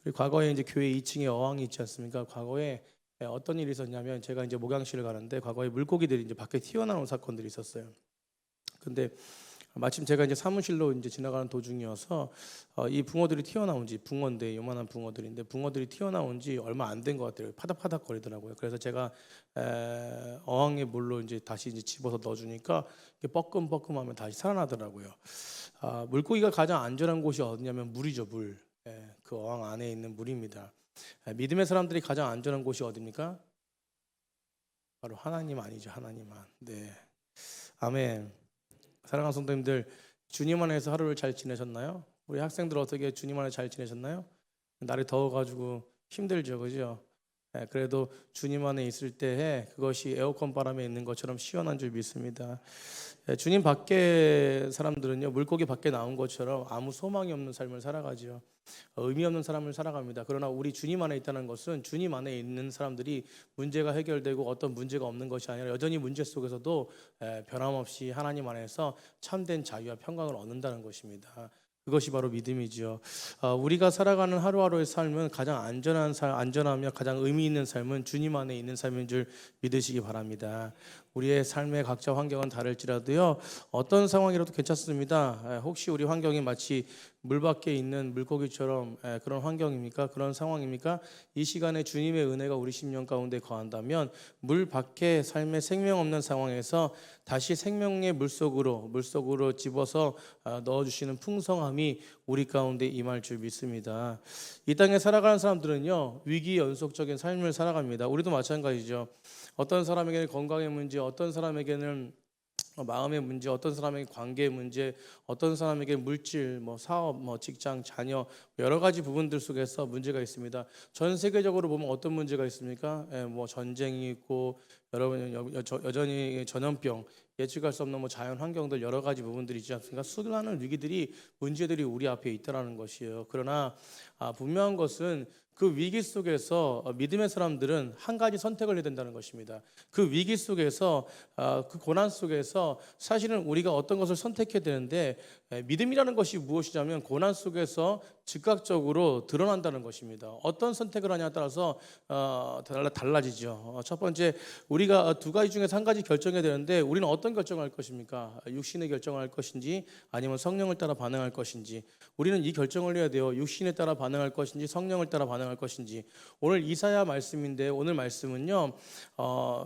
우리 과거에 이제 교회 2층에 어항이 있지 않습니까? 과거에 어떤 일이 있었냐면 제가 이제 목양실을 가는데 과거에 물고기들이 이제 밖에 튀어나온 사건들이 있었어요. 근데 마침 제가 이제 사무실로 이제 지나가는 도중이어서 이 붕어들이 튀어나온 지 붕어인데 요만한 붕어들인데 붕어들이 튀어나온 지 얼마 안 된 것 같아요. 파닥파닥 거리더라고요. 그래서 제가 어항에 물로 이제 다시 이제 집어서 넣어주니까 이게 뻐끔뻐끔하면 다시 살아나더라고요. 물고기가 가장 안전한 곳이 어디냐면 물이죠, 물. 그 어항 안에 있는 물입니다. 믿음의 사람들이 가장 안전한 곳이 어디입니까? 바로 하나님 아니죠, 하나님만. 네, 아멘. 사랑하는 성도님들, 주님 안에서 하루를 잘 지내셨나요? 우리 학생들 어떻게 주님 안에 잘 지내셨나요? 날이 더워가지고 힘들죠, 그죠? 그래도 주님 안에 있을 때에 그것이 에어컨 바람에 있는 것처럼 시원한 줄 믿습니다. 주님 밖에 사람들은요, 물고기 밖에 나온 것처럼 아무 소망이 없는 삶을 살아가죠. 의미 없는 삶을 살아갑니다. 그러나 우리 주님 안에 있다는 것은 주님 안에 있는 사람들이 문제가 해결되고 어떤 문제가 없는 것이 아니라 여전히 문제 속에서도 변함없이 하나님 안에서 참된 자유와 평강을 얻는다는 것입니다. 그것이 바로 믿음이죠. 우리가 살아가는 하루하루의 삶은 가장 안전한 삶, 안전하며 가장 의미 있는 삶은 주님 안에 있는 삶인 줄 믿으시기 바랍니다. 우리의 삶의 각자 환경은 다를지라도요, 어떤 상황이라도 괜찮습니다. 혹시 우리 환경이 마치 물 밖에 있는 물고기처럼 그런 환경입니까? 그런 상황입니까? 이 시간에 주님의 은혜가 우리 심령 가운데 거한다면 물 밖에 삶의 생명 없는 상황에서 다시 생명의 물속으로 집어서 넣어주시는 풍성함이 우리 가운데 임할 줄 믿습니다. 이 땅에 살아가는 사람들은요, 위기 연속적인 삶을 살아갑니다. 우리도 마찬가지죠. 어떤 사람에게는 건강의 문제, 어떤 사람에게는 마음의 문제, 어떤 사람에게 관계의 문제, 어떤 사람에게 물질, 사업, 직장, 자녀 여러 가지 부분들 속에서 문제가 있습니다. 전 세계적으로 보면 어떤 문제가 있습니까? 전쟁이 있고 여러분 여전히 전염병, 예측할 수 없는 자연 환경들 여러 가지 부분들이 있지 않습니까? 수많은 위기들이 문제들이 우리 앞에 있다라는 것이에요. 그러나 분명한 것은 그 위기 속에서 믿음의 사람들은 한 가지 선택을 해야 된다는 것입니다. 그 위기 속에서 그 고난 속에서 사실은 우리가 어떤 것을 선택해야 되는데 믿음이라는 것이 무엇이냐면 고난 속에서 즉각적으로 드러난다는 것입니다. 어떤 선택을 하냐에 따라서 달라지죠. 첫 번째, 우리가 두 가지 중에서 한 가지 결정해야 되는데 우리는 어떤 결정을 할 것입니까? 육신의 결정을 할 것인지 아니면 성령을 따라 반응할 것인지. 우리는 이 결정을 해야 돼요. 육신에 따라 반응할 것인지 성령을 따라 반응할 것인지. 오늘 이사야 말씀인데 오늘 말씀은요,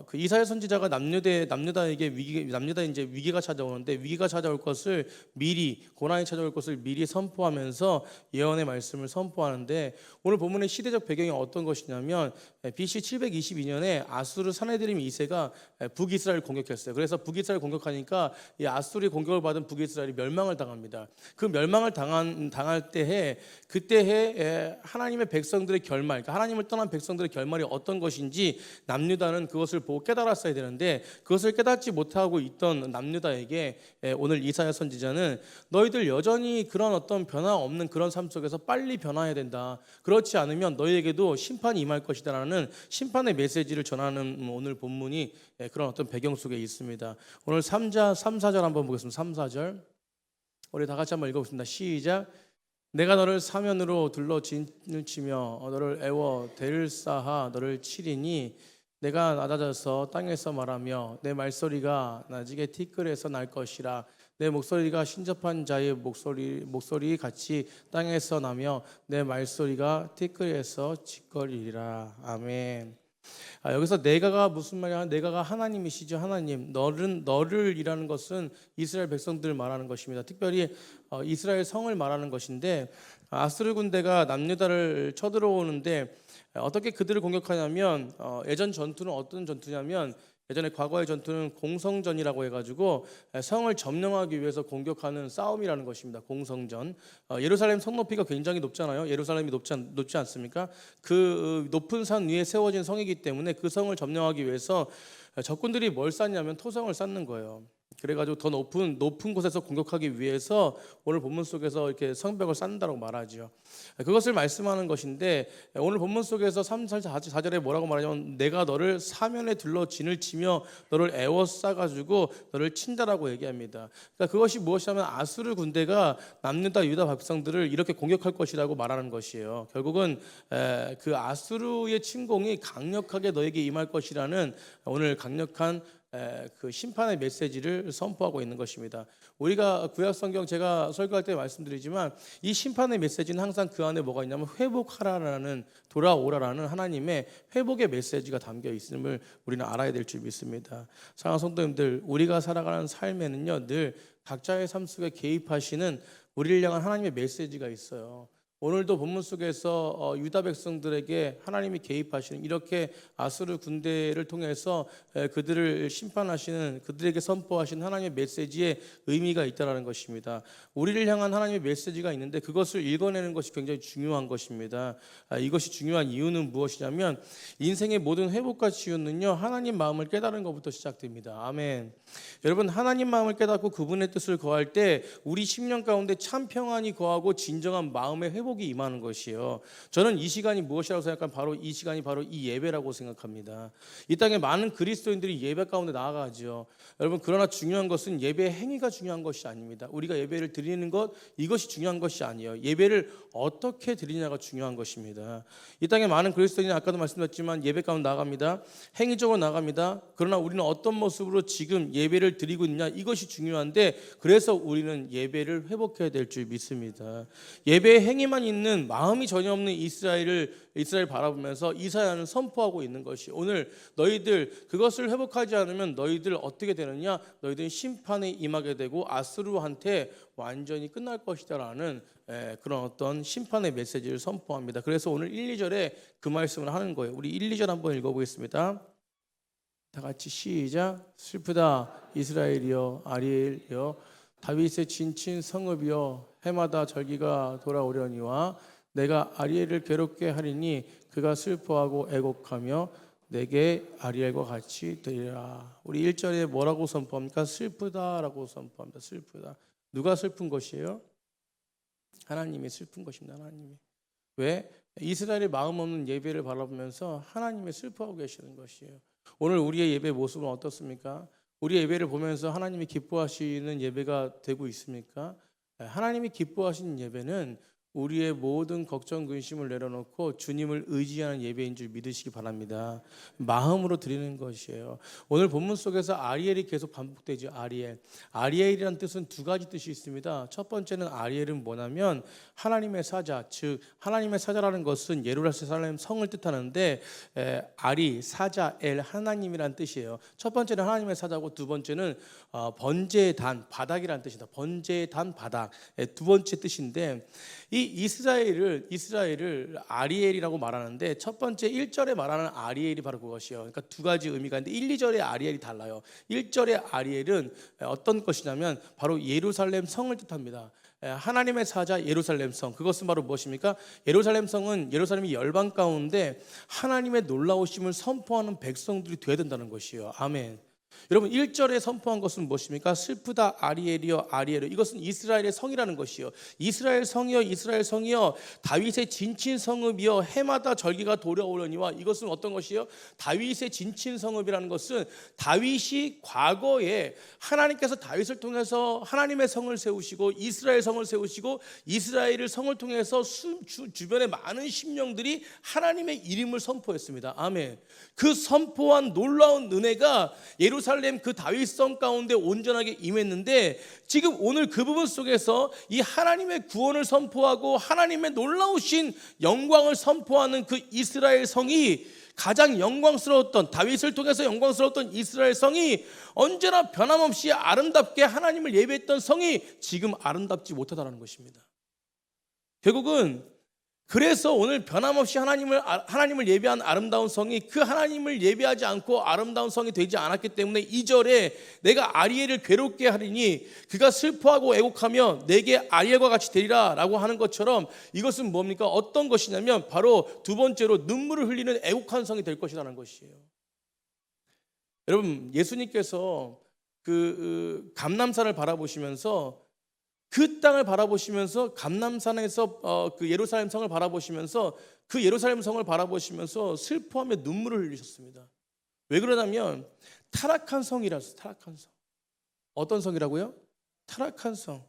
그 이사야 선지자가 남유다에게 남유다 이제 위기가 찾아오는데 위기가 찾아올 것을 미리, 고난이 찾아올 것을 미리 선포하면서 예언의 말씀을 선포하는데, 오늘 본문의 시대적 배경이 어떤 것이냐면 BC 722년에 아수르 사내드림 2세가 북이스라엘 공격했어요. 그래서 북이스라엘 공격하니까 이 아수르의 공격을 받은 북이스라엘이 멸망을 당합니다. 그 멸망을 당할 때에 그때에 하나님의 백성들의 결말, 그러니까 하나님을 떠난 백성들의 결말이 어떤 것인지 남유다는 그것을 보고 깨달았어야 되는데 그것을 깨닫지 못하고 있던 남유다에게 오늘 이사야 선지자는 너희들 여전히 그런 어떤 변화 없는 그런 삶 속에서 빨리 변화해야 된다. 그렇지 않으면 너희에게도 심판이 임할 것이다라는 심판의 메시지를 전하는 오늘 본문이 그런 어떤 배경 속에 있습니다. 오늘 3, 4절 한번 보겠습니다. 3, 4절 우리 다 같이 한번 읽어보겠습니다. 시작. 내가 너를 사면으로 둘러 진을 치며 너를 애워 대를 쌓아 너를 치리니 내가 낮아져서 땅에서 말하며 내 말소리가 낮게 티끌에서 날 것이라. 내 목소리가 신접한 자의 목소리 같이 땅에서 나며 내 말소리가 티끌에서 짖거리리라. 아멘. 여기서 내가가 무슨 말이야? 내가가 하나님이시죠. 하나님. 너를이라는 것은 이스라엘 백성들을 말하는 것입니다. 특별히 이스라엘 성을 말하는 것인데 아수르 군대가 남유다를 쳐들어오는데 어떻게 그들을 공격하냐면 예전 전투는 어떤 전투냐면 예전에 과거의 전투는 공성전이라고 해가지고 성을 점령하기 위해서 공격하는 싸움이라는 것입니다. 공성전. 예루살렘 성 높이가 굉장히 높잖아요. 예루살렘이 높지 않습니까? 그 높은 산 위에 세워진 성이기 때문에 그 성을 점령하기 위해서 적군들이 뭘 쌓냐면 토성을 쌓는 거예요. 그래가지고 더 높은 곳에서 공격하기 위해서 오늘 본문 속에서 이렇게 성벽을 쌓는다고 말하죠. 그것을 말씀하는 것인데 오늘 본문 속에서 3, 4절에 뭐라고 말하냐면 내가 너를 사면에 둘러 진을 치며 너를 에워싸가지고 너를 친다라고 얘기합니다. 그러니까 그것이 무엇이냐면 아수르 군대가 남유다 유다 백성들을 이렇게 공격할 것이라고 말하는 것이에요. 결국은 그 아수르의 침공이 강력하게 너에게 임할 것이라는 오늘 강력한 그 심판의 메시지를 선포하고 있는 것입니다. 우리가 구약 성경 제가 설교할 때 말씀드리지만 이 심판의 메시지는 항상 그 안에 뭐가 있냐면 회복하라라는 돌아오라라는 하나님의 회복의 메시지가 담겨 있음을 우리는 알아야 될 줄 믿습니다. 사랑하는 성도님들, 우리가 살아가는 삶에는요 늘 각자의 삶 속에 개입하시는 우리를 향한 하나님의 메시지가 있어요. 오늘도 본문 속에서 유다 백성들에게 하나님이 개입하시는 이렇게 아수르 군대를 통해서 그들을 심판하시는 그들에게 선포하신 하나님의 메시지에 의미가 있다는 것입니다. 우리를 향한 하나님의 메시지가 있는데 그것을 읽어내는 것이 굉장히 중요한 것입니다. 이것이 중요한 이유는 무엇이냐면 인생의 모든 회복과 치유는요 하나님 마음을 깨달은 것부터 시작됩니다. 아멘. 여러분 하나님 마음을 깨닫고 그분의 뜻을 거할 때 우리 심령 가운데 참 평안이 거하고 진정한 마음의 회복이 임하는 것이요. 저는 이 시간이 무엇이라고 생각하면 바로 이 시간이 바로 이 예배라고 생각합니다. 이 땅에 많은 그리스도인들이 예배 가운데 나아가죠. 여러분 그러나 중요한 것은 예배의 행위가 중요한 것이 아닙니다. 우리가 예배를 드리는 것 이것이 중요한 것이 아니에요. 예배를 어떻게 드리냐가 중요한 것입니다. 이 땅에 많은 그리스도인이 아까도 말씀드렸지만 예배 가운데 나갑니다. 행위적으로 나갑니다. 그러나 우리는 어떤 모습으로 지금 예배를 드리고 있냐 이것이 중요한데 그래서 우리는 예배를 회복해야 될 줄 믿습니다. 예배의 행위만 있는 마음이 전혀 없는 이스라엘 바라보면서 이사야는 선포하고 있는 것이 오늘 너희들 그것을 회복하지 않으면 너희들 어떻게 되느냐 너희들은 심판에 임하게 되고 아수르한테 완전히 끝날 것이다라는 그런 어떤 심판의 메시지를 선포합니다. 그래서 오늘 1, 2절에 그 말씀을 하는 거예요. 우리 1, 2절 한번 읽어보겠습니다. 다 같이 시작. 슬프다 이스라엘이여 아리엘이여 다윗의 진친 성읍이여 해마다 절기가 돌아오려니와 내가 아리엘을 괴롭게 하리니 그가 슬퍼하고 애곡하며 내게 아리엘과 같이 되리라. 우리 1절에 뭐라고 선포합니까? 슬프다라고 선포합니다. 슬프다. 누가 슬픈 것이에요? 하나님이 슬픈 것입니다. 하나님이. 왜? 이스라엘의 마음 없는 예배를 바라보면서 하나님이 슬퍼하고 계시는 것이에요. 오늘 우리의 예배 모습은 어떻습니까? 우리의 예배를 보면서 하나님이 기뻐하시는 예배가 되고 있습니까? 하나님이 기뻐하시는 예배는 우리의 모든 걱정 근심을 내려놓고 주님을 의지하는 예배인 줄 믿으시기 바랍니다. 마음으로 드리는 것이에요. 오늘 본문 속에서 아리엘이 계속 반복되죠. 아리엘이라는 뜻은 두 가지 뜻이 있습니다. 첫 번째는 아리엘은 뭐냐면 하나님의 사자, 즉 하나님의 사자라는 것은 예루살렘 성을 뜻하는데 사자, 엘 하나님이라는 뜻이에요. 첫 번째는 하나님의 사자고 두 번째는 번제의 단, 바닥이라는 뜻이다. 번제의 단, 바닥. 두 번째 뜻인데 이 이스라엘을 아리엘이라고 말하는데 첫 번째 1절에 말하는 아리엘이 바로 그것이요. 그러니까 두 가지 의미가 있는데 1, 2절의 아리엘이 달라요. 1절의 아리엘은 어떤 것이냐면 바로 예루살렘 성을 뜻합니다. 하나님의 사자 예루살렘 성. 그것은 바로 무엇입니까? 예루살렘 성은 예루살렘이 열방 가운데 하나님의 놀라우심을 선포하는 백성들이 되어야 된다는 것이에요. 아멘. 여러분 1절에 선포한 것은 무엇입니까? 슬프다 아리엘이여 아리엘이여. 이것은 이스라엘의 성이라는 것이요. 이스라엘 성이여 다윗의 진친 성읍이여 해마다 절기가 돌아오려니와. 이것은 어떤 것이요? 다윗의 진친 성읍이라는 것은 다윗이 과거에 하나님께서 다윗을 통해서 하나님의 성을 세우시고 이스라엘 성을 세우시고 이스라엘을 성을 통해서 주변의 많은 심령들이 하나님의 이름을 선포했습니다. 아멘. 그 선포한 놀라운 은혜가 예루살렘 그 다윗성 가운데 온전하게 임했는데 지금 오늘 그 부분 속에서 이 하나님의 구원을 선포하고 하나님의 놀라우신 영광을 선포하는 그 이스라엘 성이 가장 영광스러웠던 다윗을 통해서 영광스러웠던 이스라엘 성이 언제나 변함없이 아름답게 하나님을 예배했던 성이 지금 아름답지 못하다는 것입니다. 결국은 그래서 오늘 변함없이 하나님을 예배한 아름다운 성이 그 하나님을 예배하지 않고 아름다운 성이 되지 않았기 때문에 2절에 내가 아리엘을 괴롭게 하리니 그가 슬퍼하고 애곡하며 내게 아리엘과 같이 되리라 라고 하는 것처럼 이것은 뭡니까? 어떤 것이냐면 바로 두 번째로 눈물을 흘리는 애곡한 성이 될 것이라는 것이에요. 여러분 예수님께서 감람산을 바라보시면서 그 땅을 바라보시면서 감람산에서 그 예루살렘 성을 바라보시면서 그 예루살렘 성을 바라보시면서 슬퍼하며 눈물을 흘리셨습니다. 왜 그러냐면 타락한 성이라서. 타락한 성. 어떤 성이라고요? 타락한 성.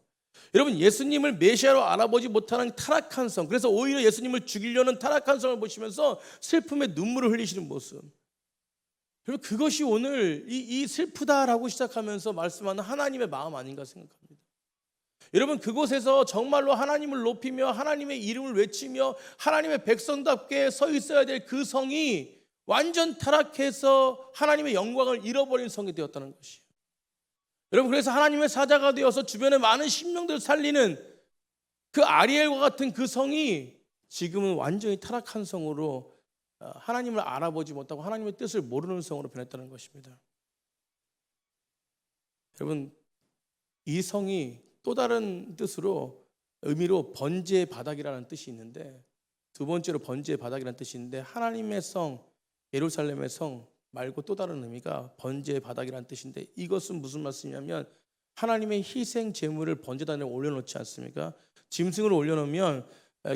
여러분, 예수님을 메시아로 알아보지 못하는 타락한 성, 그래서 오히려 예수님을 죽이려는 타락한 성을 보시면서 슬픔에 눈물을 흘리시는 모습, 여러분, 그것이 오늘 이 슬프다라고 시작하면서 말씀하는 하나님의 마음 아닌가 생각합니다. 여러분, 그곳에서 정말로 하나님을 높이며 하나님의 이름을 외치며 하나님의 백성답게 서 있어야 될 그 성이 완전 타락해서 하나님의 영광을 잃어버린 성이 되었다는 것이에요. 여러분, 그래서 하나님의 사자가 되어서 주변에 많은 심령들을 살리는 그 아리엘과 같은 그 성이 지금은 완전히 타락한 성으로 하나님을 알아보지 못하고 하나님의 뜻을 모르는 성으로 변했다는 것입니다. 여러분, 이 성이 또 다른 뜻으로 의미로 번제의 바닥이라는 뜻이 있는데, 두 번째로 번제의 바닥이라는 뜻이 있는데, 하나님의 성, 예루살렘의 성 말고 또 다른 의미가 번제의 바닥이라는 뜻인데, 이것은 무슨 말씀이냐면 하나님의 희생 제물을 번제단에 올려놓지 않습니까? 짐승을 올려놓으면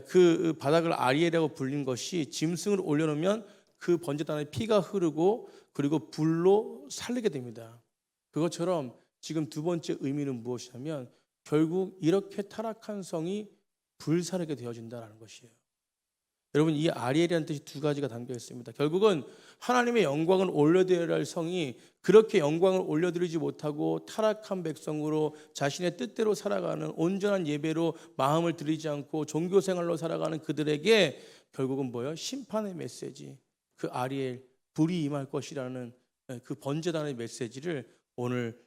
그 바닥을 아리엘이라고 불린 것이, 짐승을 올려놓으면 그 번제단에 피가 흐르고 그리고 불로 살리게 됩니다. 그것처럼 지금 두 번째 의미는 무엇이냐면 결국 이렇게 타락한 성이 불사르게 되어진다는 것이에요. 여러분, 이 아리엘이라는 뜻이 두 가지가 담겨 있습니다. 결국은 하나님의 영광을 올려드려야 할 성이 그렇게 영광을 올려드리지 못하고 타락한 백성으로 자신의 뜻대로 살아가는, 온전한 예배로 마음을 드리지 않고 종교생활로 살아가는 그들에게 결국은 뭐예요? 심판의 메시지, 그 아리엘, 불이 임할 것이라는 그 번제단의 메시지를 오늘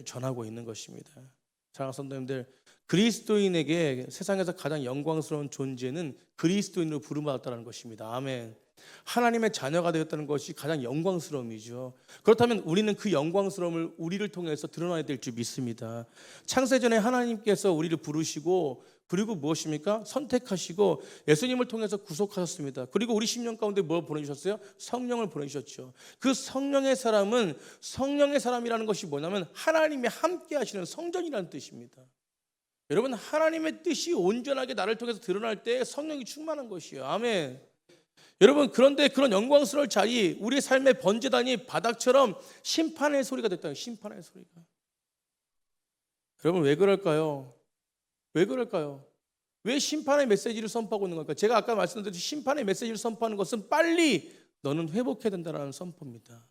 전하고 있는 것입니다. 사랑하는 성도님들, 그리스도인에게 세상에서 가장 영광스러운 존재는 그리스도인으로 부름받았다는 것입니다. 아멘. 하나님의 자녀가 되었다는 것이 가장 영광스러움이죠. 그렇다면 우리는 그 영광스러움을 우리를 통해서 드러나야 될 줄 믿습니다. 창세전에 하나님께서 우리를 부르시고 그리고 무엇입니까? 선택하시고 예수님을 통해서 구속하셨습니다. 그리고 우리 심령 가운데 뭘 보내주셨어요? 성령을 보내주셨죠. 그 성령의 사람은, 성령의 사람이라는 것이 뭐냐면 하나님이 함께 하시는 성전이라는 뜻입니다. 여러분, 하나님의 뜻이 온전하게 나를 통해서 드러날 때 성령이 충만한 것이에요. 아멘. 여러분, 그런데 그런 영광스러울 자리, 우리의 삶의 번제단이 바닥처럼 심판의 소리가 됐다. 심판의 소리가. 여러분, 왜 그럴까요? 왜 그럴까요? 왜 심판의 메시지를 선포하고 있는 걸까요? 제가 아까 말씀드렸듯이 심판의 메시지를 선포하는 것은 빨리 너는 회복해야 된다는 선포입니다.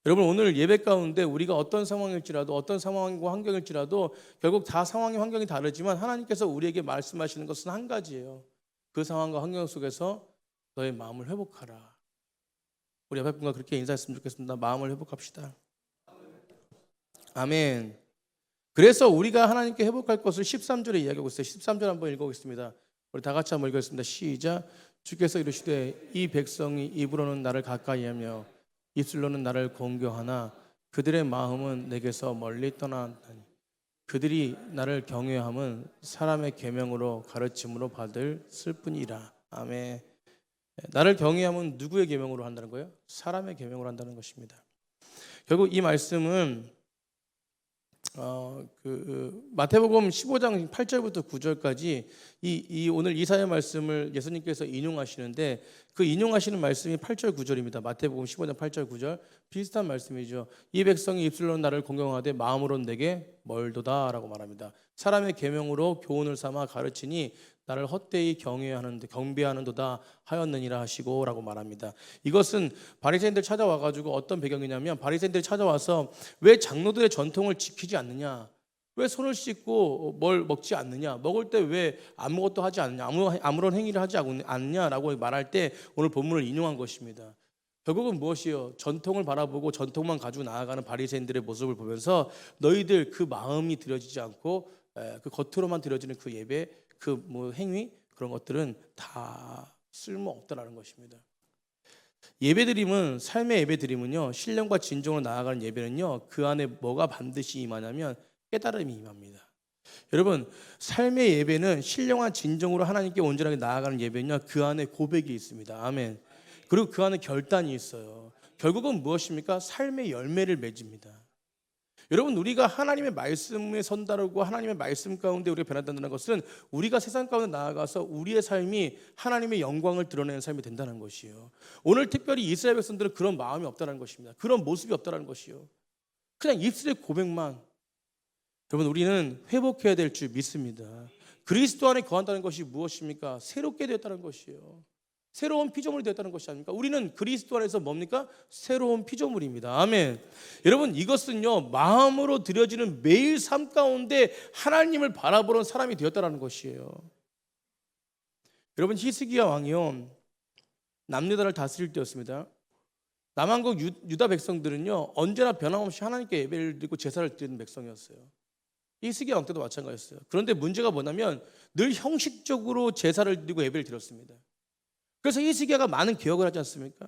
여러분, 오늘 예배 가운데 우리가 어떤 상황일지라도, 어떤 상황과 환경일지라도 결국 다 상황이 환경이 다르지만 하나님께서 우리에게 말씀하시는 것은 한 가지예요. 그 상황과 환경 속에서 너의 마음을 회복하라. 우리 옆에 분과 그렇게 인사했으면 좋겠습니다. 마음을 회복합시다. 아멘. 그래서 우리가 하나님께 회복할 것을 13절에 이야기하고 있어요. 13절 한번 읽어보겠습니다. 우리 다 같이 한번 읽겠습니다. 시작. 주께서 이르시되 이 백성이 입으로는 나를 가까이하며 입술로는 나를 공경하나 그들의 마음은 내게서 멀리 떠나나니 그들이 나를 경외함은 사람의 계명으로 가르침으로 받을 슬뿐이라. 아멘. 나를 경외함은 누구의 계명으로 한다는 거예요? 사람의 계명으로 한다는 것입니다. 결국 이 말씀은 마태복음 15장 8절부터 9절까지 이 오늘 이사야 말씀을 예수님께서 인용하시는데, 그 인용하시는 말씀이 8절 9절입니다. 마태복음 15장 8절 9절 비슷한 말씀이죠. 이 백성이 입술로는 나를 공경하되 마음으로는 내게 멀도다라고 말합니다. 사람의 계명으로 교훈을 삼아 가르치니 나를 헛되이 경배하는도다 하였느니라 하시고라고 말합니다. 이것은 바리새인들 찾아와가지고 어떤 배경이냐면, 바리새인들이 찾아와서 왜 장로들의 전통을 지키지 않느냐, 왜 손을 씻고 뭘 먹지 않느냐, 먹을 때 왜 아무것도 하지 않느냐, 아무런 행위를 하지 않느냐라고 말할 때 오늘 본문을 인용한 것입니다. 결국은 무엇이요? 전통을 바라보고 전통만 가지고 나아가는 바리새인들의 모습을 보면서 너희들 그 마음이 들여지지 않고 그 겉으로만 들여지는 그 예배, 그 행위, 그런 것들은 다 쓸모 없다라는 것입니다. 예배드림은, 삶의 예배드림은요, 신령과 진정으로 나아가는 예배는요, 그 안에 뭐가 반드시 임하냐면 깨달음이 임합니다. 여러분, 삶의 예배는 신령한 진정으로 하나님께 온전하게 나아가는 예배는요, 그 안에 고백이 있습니다. 아멘. 그리고 그 안에 결단이 있어요. 결국은 무엇입니까? 삶의 열매를 맺습니다. 여러분, 우리가 하나님의 말씀에 선다르고 하나님의 말씀 가운데 우리가 변화된다는 것은 우리가 세상 가운데 나아가서 우리의 삶이 하나님의 영광을 드러내는 삶이 된다는 것이에요. 오늘 특별히 이스라엘 백성들은 그런 마음이 없다는 것입니다. 그런 모습이 없다는 것이요. 그냥 입술의 고백만. 여러분, 우리는 회복해야 될 줄 믿습니다. 그리스도 안에 거한다는 것이 무엇입니까? 새롭게 되었다는 것이에요. 새로운 피조물이 되었다는 것이 아닙니까? 우리는 그리스도 안에서 뭡니까? 새로운 피조물입니다. 아멘. 여러분, 이것은요, 마음으로 드려지는 매일 삶 가운데 하나님을 바라보는 사람이 되었다는 것이에요. 여러분, 히스기야 왕이요, 남유다를 다스릴 때였습니다. 남한국 유다 백성들은요, 언제나 변함없이 하나님께 예배를 드리고 제사를 드리는 백성이었어요. 히스기야 왕 때도 마찬가지였어요. 그런데 문제가 뭐냐면 늘 형식적으로 제사를 드리고 예배를 드렸습니다. 그래서 히스기야가 많은 개혁을 하지 않습니까?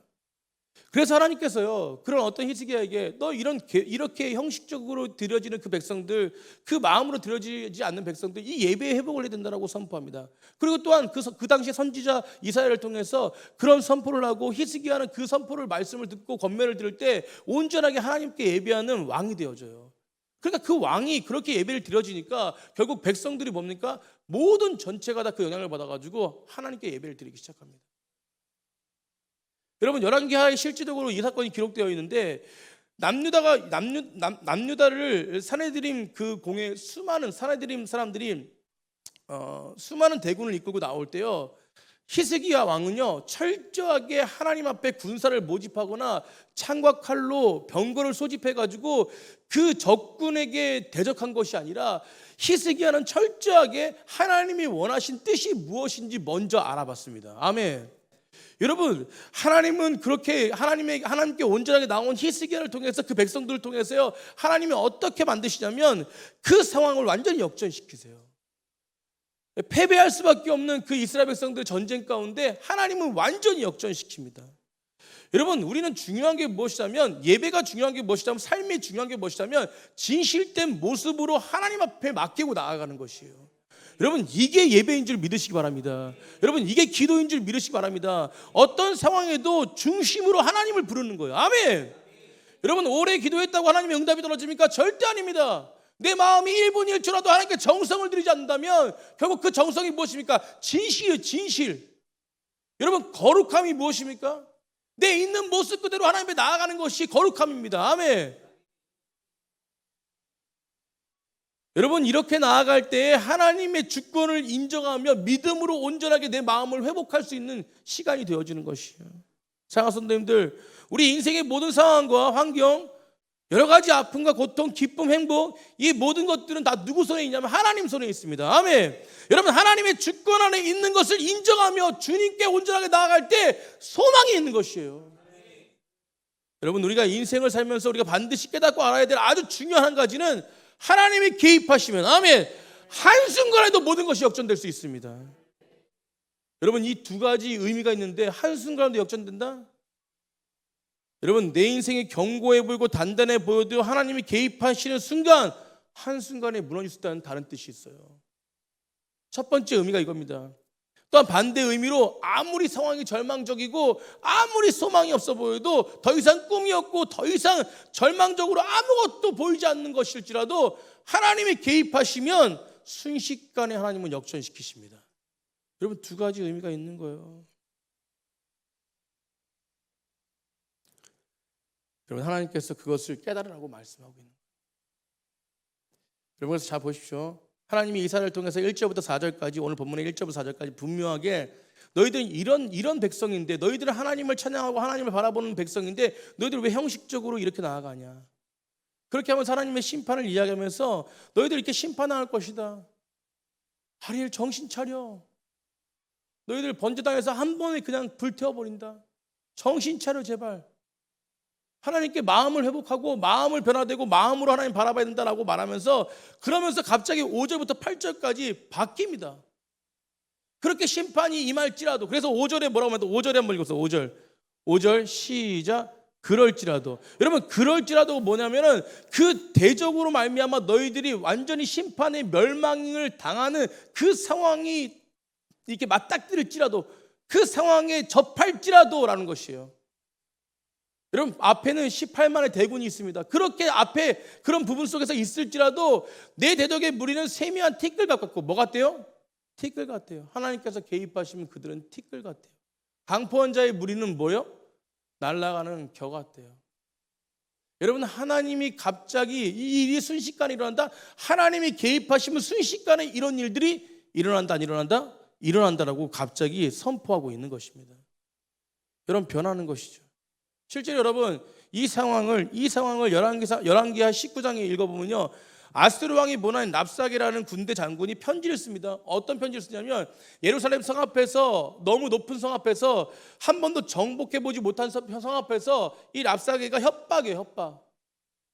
그래서 하나님께서요, 그런 어떤 히스기야에게 너 이렇게 형식적으로 드려지는 그 백성들, 그 마음으로 드려지지 않는 백성들, 이 예배에 회복을 해야 된다고 선포합니다. 그리고 또한 그 당시에 선지자 이사야를 통해서 그런 선포를 하고, 히스기야는 그 선포를 말씀을 듣고 권면을 들을 때 온전하게 하나님께 예배하는 왕이 되어져요. 그러니까 그 왕이 그렇게 예배를 드려지니까 결국 백성들이 뭡니까? 모든 전체가 다 그 영향을 받아가지고 하나님께 예배를 드리기 시작합니다. 여러분, 열왕기하에 실질적으로 이 사건이 기록되어 있는데, 남유다를 사내드림 그 공에 수많은 사내드림 사람들이 수많은 대군을 이끌고 나올 때요, 히스기야 왕은요 철저하게 하나님 앞에 군사를 모집하거나 창과 칼로 병거를 소집해가지고 그 적군에게 대적한 것이 아니라, 히스기야는 철저하게 하나님이 원하신 뜻이 무엇인지 먼저 알아봤습니다. 아멘. 여러분, 하나님은 그렇게 하나님께 온전하게 나온 히스기야를 통해서 그 백성들을 통해서요, 하나님이 어떻게 만드시냐면 그 상황을 완전히 역전시키세요. 패배할 수밖에 없는 그 이스라엘 백성들 전쟁 가운데 하나님은 완전히 역전시킵니다. 여러분, 우리는 중요한 게 무엇이냐면, 예배가 중요한 게 무엇이냐면, 삶이 중요한 게 무엇이냐면 진실된 모습으로 하나님 앞에 맡기고 나아가는 것이에요. 여러분, 이게 예배인 줄 믿으시기 바랍니다. 여러분, 이게 기도인 줄 믿으시기 바랍니다. 어떤 상황에도 중심으로 하나님을 부르는 거예요. 아멘. 여러분, 오래 기도했다고 하나님의 응답이 떨어집니까? 절대 아닙니다. 내 마음이 1분 1초라도 하나님께 정성을 들이지 않는다면 결국 그 정성이 무엇입니까? 진실이에요. 진실. 여러분, 거룩함이 무엇입니까? 내 있는 모습 그대로 하나님 앞에 나아가는 것이 거룩함입니다. 아멘. 여러분, 이렇게 나아갈 때 하나님의 주권을 인정하며 믿음으로 온전하게 내 마음을 회복할 수 있는 시간이 되어지는 것이에요. 사랑하는 성도님들, 우리 인생의 모든 상황과 환경, 여러 가지 아픔과 고통, 기쁨, 행복, 이 모든 것들은 다 누구 손에 있냐면 하나님 손에 있습니다. 아멘. 여러분, 하나님의 주권 안에 있는 것을 인정하며 주님께 온전하게 나아갈 때 소망이 있는 것이에요. 여러분, 우리가 인생을 살면서 우리가 반드시 깨닫고 알아야 될 아주 중요한 한 가지는, 하나님이 개입하시면, 아멘, 한순간에도 모든 것이 역전될 수 있습니다. 여러분, 이 두 가지 의미가 있는데, 한순간에도 역전된다? 여러분, 내 인생이 견고해 보이고 단단해 보여도 하나님이 개입하시는 순간 한순간에 무너질 수 있다는 다른 뜻이 있어요. 첫 번째 의미가 이겁니다. 또한 반대 의미로, 아무리 상황이 절망적이고 아무리 소망이 없어 보여도, 더 이상 꿈이 없고 더 이상 절망적으로 아무것도 보이지 않는 것일지라도 하나님이 개입하시면 순식간에 하나님은 역전시키십니다. 여러분, 두 가지 의미가 있는 거예요. 여러분, 하나님께서 그것을 깨달으라고 말씀하고 있는 거예요. 여러분, 그래서 잘 보십시오. 하나님이 이사야를 통해서 1절부터 4절까지, 오늘 본문의 1절부터 4절까지 분명하게, 너희들은 이런 백성인데, 너희들은 하나님을 찬양하고 하나님을 바라보는 백성인데 너희들 왜 형식적으로 이렇게 나아가냐? 그렇게 하면서 하나님의 심판을 이야기하면서, 너희들 이렇게 심판할 것이다. 아리엘, 정신 차려. 너희들 번제당해서 한 번에 그냥 불태워버린다. 정신 차려 제발. 하나님께 마음을 회복하고 마음을 변화되고 마음으로 하나님 바라봐야 된다라고 말하면서, 그러면서 갑자기 5절부터 8절까지 바뀝니다. 그렇게 심판이 임할지라도. 그래서 5절에 뭐라고 하면, 5절에 한번 읽어보세요. 5절 시작. 그럴지라도. 여러분, 그럴지라도 뭐냐면은, 그 대적으로 말미암아 너희들이 완전히 심판의 멸망을 당하는 그 상황이 이렇게 맞닥뜨릴지라도, 그 상황에 접할지라도라는 것이에요. 여러분 앞에는 18만의 대군이 있습니다. 그렇게 앞에 그런 부분 속에서 있을지라도 내 대적의 무리는 세미한 티끌 같고 뭐 같대요? 티끌 같대요. 하나님께서 개입하시면 그들은 티끌 같대요. 강포한 자의 무리는 뭐요? 날아가는 겨 같대요. 여러분 하나님이 갑자기 이 일이 순식간에 일어난다. 하나님이 개입하시면 순식간에 이런 일들이 일어난다 안 일어난다? 일어난다라고 갑자기 선포하고 있는 것입니다. 여러분 변하는 것이죠. 실제로 여러분 이 상황을 열왕기하 19장에 읽어보면요, 아스투르 왕이 보낸 랍사게라는 군대 장군이 편지를 씁니다. 어떤 편지를 쓰냐면 예루살렘 성 앞에서, 너무 높은 성 앞에서 한 번도 정복해보지 못한 성 앞에서 이 랍사게가 협박이에요. 협박.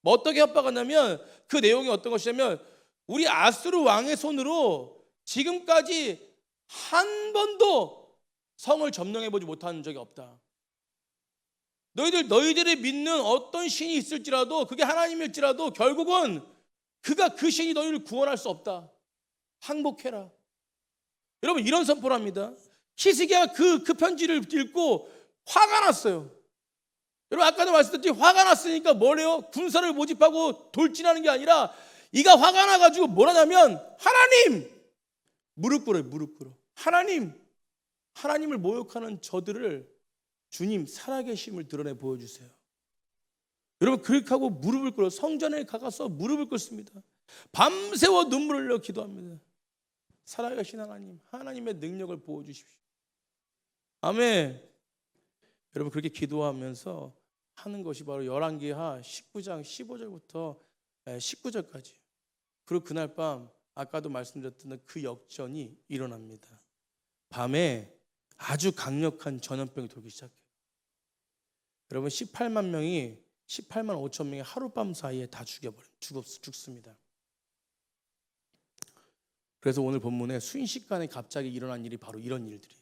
뭐 어떻게 협박하냐면 그 내용이 어떤 것이냐면 우리 아스투르 왕의 손으로 지금까지 한 번도 성을 점령해보지 못한 적이 없다. 너희들이 믿는 어떤 신이 있을지라도, 그게 하나님일지라도 결국은 그 신이 너희를 구원할 수 없다. 항복해라. 여러분 이런 선포를 합니다. 히스기야가 그 편지를 읽고 화가 났어요. 여러분 아까도 말씀드렸지, 화가 났으니까 뭐래요? 군사를 모집하고 돌진하는 게 아니라 이가 화가 나가지고 뭐라냐면 하나님! 무릎 꿇어요. 무릎 꿇어. 하나님을 모욕하는 저들을 주님 살아계심을 드러내 보여주세요. 여러분 그렇게 하고 무릎을 꿇어 성전에 가서 무릎을 꿇습니다. 밤새워 눈물을 흘려 기도합니다. 살아계신 하나님의 능력을 보여주십시오. 아멘. 여러분 그렇게 기도하면서 하는 것이 바로 열왕기하 19장 15절부터 19절까지. 그리고 그날 밤 아까도 말씀드렸던 그 역전이 일어납니다. 밤에 아주 강력한 전염병이 돌기 시작해요. 여러분 18만 5천 명이 하룻밤 사이에 다 죽습니다. 그래서 오늘 본문에 순식간에 갑자기 일어난 일이 바로 이런 일들이에요.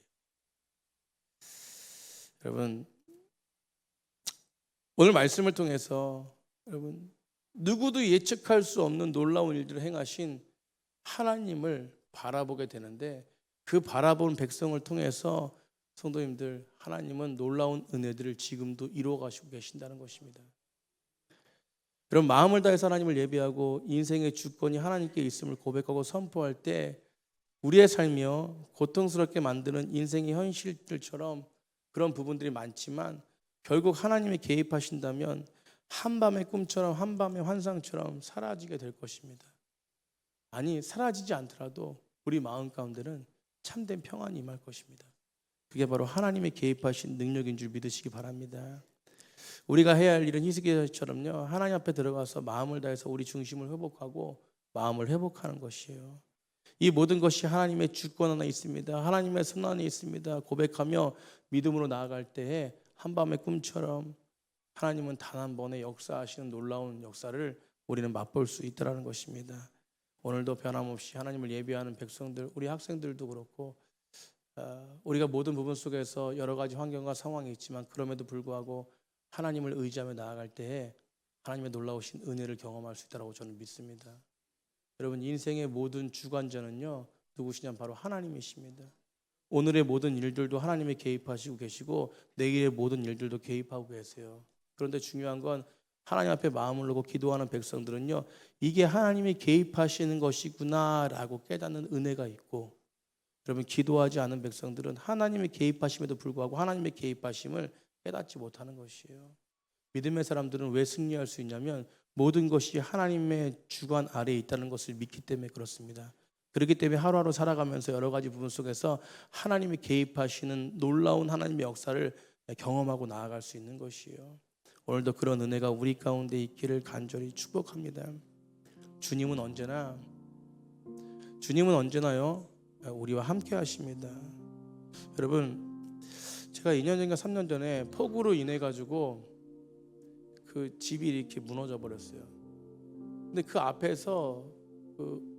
여러분 오늘 말씀을 통해서 여러분 누구도 예측할 수 없는 놀라운 일들을 행하신 하나님을 바라보게 되는데, 그 바라본 백성을 통해서 성도님들 하나님은 놀라운 은혜들을 지금도 이루어 가시고 계신다는 것입니다. 여러분 마음을 다해서 하나님을 예배하고 인생의 주권이 하나님께 있음을 고백하고 선포할 때 우리의 삶이요 고통스럽게 만드는 인생의 현실들처럼 그런 부분들이 많지만 결국 하나님이 개입하신다면 한밤의 꿈처럼 한밤의 환상처럼 사라지게 될 것입니다. 아니 사라지지 않더라도 우리 마음 가운데는 참된 평안이 임할 것입니다. 그게 바로 하나님의 개입하신 능력인 줄 믿으시기 바랍니다. 우리가 해야 할 일은 히스기야처럼요 하나님 앞에 들어가서 마음을 다해서 우리 중심을 회복하고 마음을 회복하는 것이에요. 이 모든 것이 하나님의 주권 안에 있습니다. 하나님의 손 안에 있습니다. 고백하며 믿음으로 나아갈 때에 한밤의 꿈처럼 하나님은 단 한 번의 역사하시는 놀라운 역사를 우리는 맛볼 수 있다는 것입니다. 오늘도 변함없이 하나님을 예배하는 백성들, 우리 학생들도 그렇고 우리가 모든 부분 속에서 여러 가지 환경과 상황이 있지만 그럼에도 불구하고 하나님을 의지하며 나아갈 때에 하나님의 놀라우신 은혜를 경험할 수 있다고 저는 믿습니다. 여러분 인생의 모든 주관자는요 누구시냐면 바로 하나님이십니다. 오늘의 모든 일들도 하나님이 개입하시고 계시고 내일의 모든 일들도 개입하고 계세요. 그런데 중요한 건 하나님 앞에 마음을 놓고 기도하는 백성들은요 이게 하나님이 개입하시는 것이구나라고 깨닫는 은혜가 있고, 여러분 기도하지 않은 백성들은 하나님의 개입하심에도 불구하고 하나님의 개입하심을 깨닫지 못하는 것이에요. 믿음의 사람들은 왜 승리할 수 있냐면 모든 것이 하나님의 주관 아래에 있다는 것을 믿기 때문에 그렇습니다. 그렇기 때문에 하루하루 살아가면서 여러 가지 부분 속에서 하나님이 개입하시는 놀라운 하나님의 역사를 경험하고 나아갈 수 있는 것이에요. 오늘도 그런 은혜가 우리 가운데 있기를 간절히 축복합니다. 주님은 언제나요 우리와 함께 하십니다. 여러분 제가 2년 전인가 3년 전에 폭우로 인해 가지고 그 집이 이렇게 무너져 버렸어요. 근데 그 앞에서 그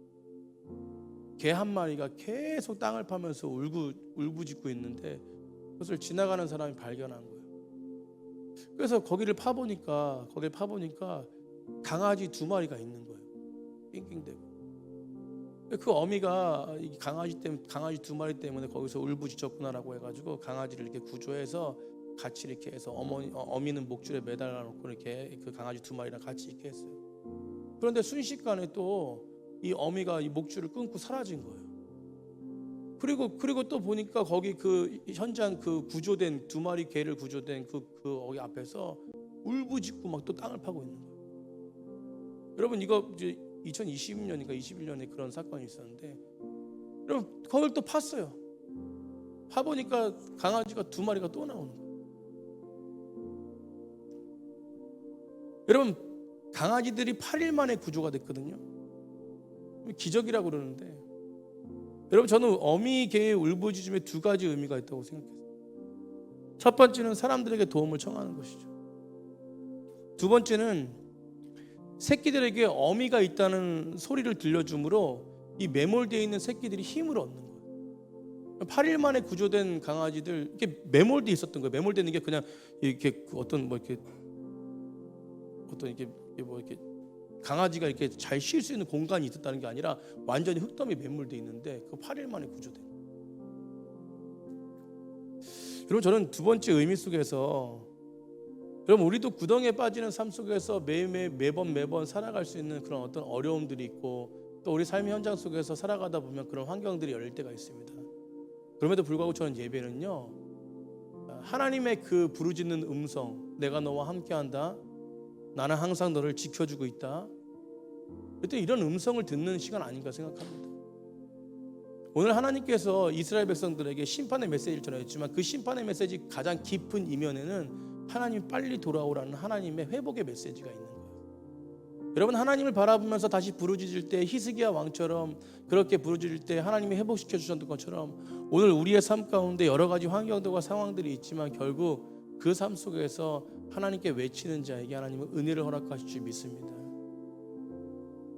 개 한 마리가 계속 땅을 파면서 울부짖고 있는데 그것을 지나가는 사람이 발견한 거예요. 그래서 거기를 파보니까 강아지 2마리가 있는 거예요. 낑낑대고. 그 어미가 강아지 2마리 때문에 거기서 울부짖었구나라고 해가지고 강아지를 이렇게 구조해서 같이 이렇게 해서 어미는 목줄에 매달아 놓고 이렇게 그 강아지 2마리랑 같이 있게 했어요. 그런데 순식간에 또 이 어미가 이 목줄을 끊고 사라진 거예요. 그리고 또 보니까 거기 그 현장 그 구조된 2마리 개를 구조된 그 거기 앞에서 울부짖고 막 또 땅을 파고 있는 거예요. 여러분 이거 이제 2020년인가 21년에 그런 사건이 있었는데, 여러분 그걸 또 팠어요. 파보니까 강아지가 2마리가 또 나오는 거예요. 여러분 강아지들이 8일 만에 구조가 됐거든요. 기적이라고 그러는데, 여러분 저는 어미 개의 울부짖음에 2가지 의미가 있다고 생각해요. 첫 번째는 사람들에게 도움을 청하는 것이죠. 두 번째는 새끼들에게 어미가 있다는 소리를 들려줌으로 이 매몰되어 있는 새끼들이 힘을 얻는 거예요. 8일 만에 구조된 강아지들 이렇게 매몰되어 있었던 거예요. 매몰되는 게 그냥 이렇게 어떤 이렇게 강아지가 이렇게 잘 쉴 수 있는 공간이 있었다는 게 아니라 완전히 흙더미 매몰되어 있는데 그 8일 만에 구조된. 여러분 저는 두 번째 의미 속에서, 여러분 우리도 구덩이에 빠지는 삶 속에서 매번 살아갈 수 있는 그런 어떤 어려움들이 있고, 또 우리 삶의 현장 속에서 살아가다 보면 그런 환경들이 열릴 때가 있습니다. 그럼에도 불구하고 저는 예배는요, 하나님의 그 부르짖는 음성, 내가 너와 함께한다, 나는 항상 너를 지켜주고 있다, 그때 이런 음성을 듣는 시간 아닌가 생각합니다. 오늘 하나님께서 이스라엘 백성들에게 심판의 메시지를 전했지만 그 심판의 메시지 가장 깊은 이면에는 하나님이 빨리 돌아오라는 하나님의 회복의 메시지가 있는 거예요. 여러분 하나님을 바라보면서 다시 부르짖을 때 히스기야 왕처럼 그렇게 부르짖을 때 하나님이 회복시켜 주셨던 것처럼, 오늘 우리의 삶 가운데 여러 가지 환경들과 상황들이 있지만 결국 그 삶 속에서 하나님께 외치는 자에게 하나님은 은혜를 허락하실 줄 믿습니다.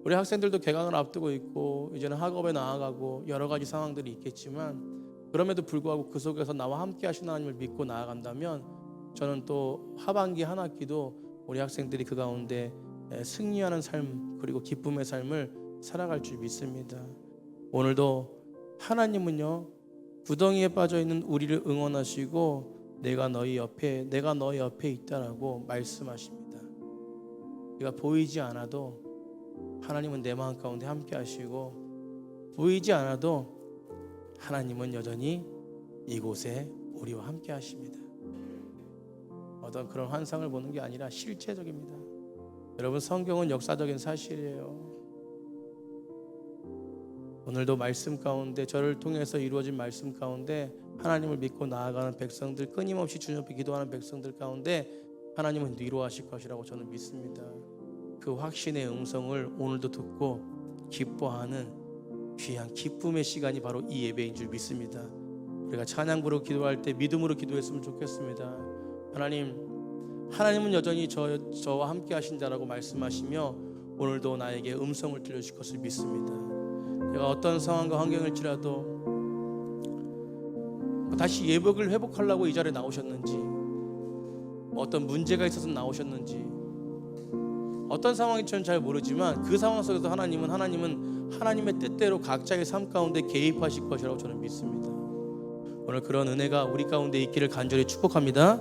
우리 학생들도 개강을 앞두고 있고 이제는 학업에 나아가고 여러 가지 상황들이 있겠지만, 그럼에도 불구하고 그 속에서 나와 함께 하신 하나님을 믿고 나아간다면 저는 또 하반기 한 학기도 우리 학생들이 그 가운데 승리하는 삶 그리고 기쁨의 삶을 살아갈 줄 믿습니다. 오늘도 하나님은요, 구덩이에 빠져있는 우리를 응원하시고 내가 너희 옆에 있다라고 말씀하십니다. 네가 보이지 않아도 하나님은 내 마음 가운데 함께 하시고, 보이지 않아도 하나님은 여전히 이곳에 우리와 함께 하십니다. 어떤 그런 환상을 보는 게 아니라 실체적입니다. 여러분 성경은 역사적인 사실이에요. 오늘도 말씀 가운데, 저를 통해서 이루어진 말씀 가운데 하나님을 믿고 나아가는 백성들, 끊임없이 주님 앞에 기도하는 백성들 가운데 하나님은 위로하실 것이라고 저는 믿습니다. 그 확신의 음성을 오늘도 듣고 기뻐하는 귀한 기쁨의 시간이 바로 이 예배인 줄 믿습니다. 우리가 찬양 부르고 기도할 때 믿음으로 기도했으면 좋겠습니다. 하나님은 여전히 저와 함께 하신다라고 말씀하시며 오늘도 나에게 음성을 들려주실 것을 믿습니다. 내가 어떤 상황과 환경일지라도 다시 예복을 회복하려고 이 자리에 나오셨는지, 어떤 문제가 있어서 나오셨는지, 어떤 상황인지 저는 잘 모르지만 그 상황 속에서 하나님은 하나님의 뜻대로 각자의 삶 가운데 개입하실 것이라고 저는 믿습니다. 오늘 그런 은혜가 우리 가운데 있기를 간절히 축복합니다.